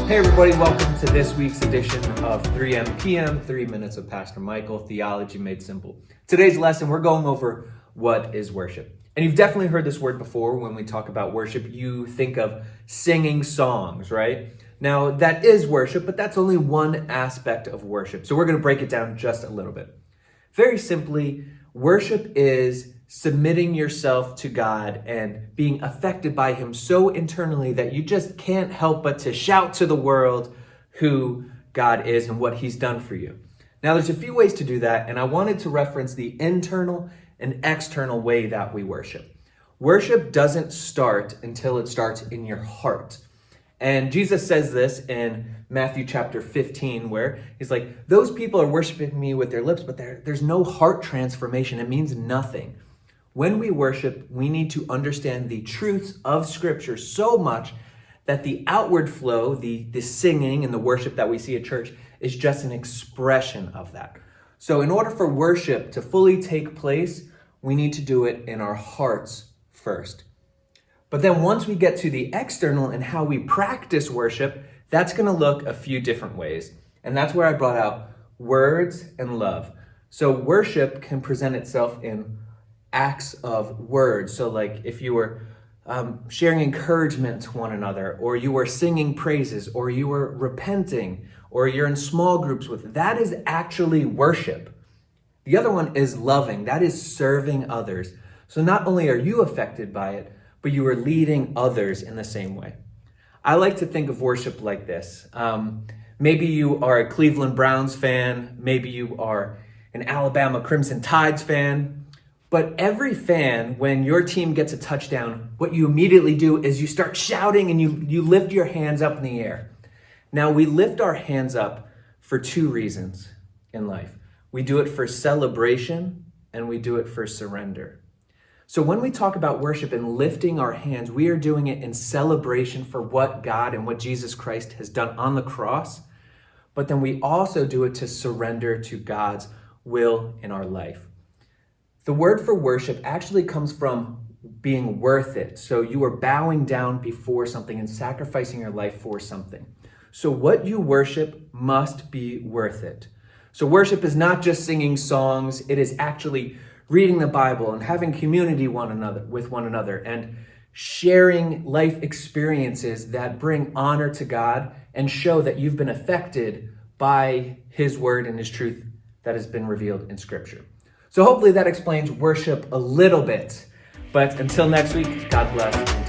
Hey everybody, welcome to this week's edition of 3M PM, 3 Minutes with Pastor Michael, Theology Made Simple. Today's lesson, we're going over what is worship. And you've definitely heard this word before. When we talk about worship, you think of singing songs, right? Now, that is worship, but that's only one aspect of worship. So we're going to break it down just a little bit. Very simply, worship is submitting yourself to God and being affected by Him so internally that you just can't help but to shout to the world who God is and what He's done for you. Now, there's a few ways to do that, and I wanted to reference the internal and external way that we worship. Worship doesn't start until it starts in your heart. And Jesus says this in Matthew chapter 15, where He's like, those people are worshiping me with their lips, but there's no heart transformation. It means nothing. When we worship, we need to understand the truths of Scripture so much that the outward flow, the singing and the worship that we see at church is just an expression of that. So in order for worship to fully take place, we need to do it in our hearts first. But then once we get to the external and how we practice worship, that's going to look a few different ways. And that's where I brought out words and love. So worship can present itself in acts of words. So like if you were sharing encouragement to one another, or you were singing praises, or you were repenting, or you're in small groups with, that is actually worship. The other one is loving. That is serving others. So not only are you affected by it, but you are leading others in the same way. I like to think of worship like this. Maybe you are a Cleveland Browns fan. Maybe you are an Alabama Crimson Tides fan. But every fan, when your team gets a touchdown, what you immediately do is you start shouting and you lift your hands up in the air. Now, we lift our hands up for two reasons in life. We do it for celebration and we do it for surrender. So when we talk about worship and lifting our hands, we are doing it in celebration for what God and what Jesus Christ has done on the cross. But then we also do it to surrender to God's will in our life. The word for worship actually comes from being worth it. So you are bowing down before something and sacrificing your life for something. So what you worship must be worth it. So worship is not just singing songs. It is actually reading the Bible and having community with one another and sharing life experiences that bring honor to God and show that you've been affected by His word and His truth that has been revealed in Scripture. So hopefully that explains worship a little bit. But until next week, God bless.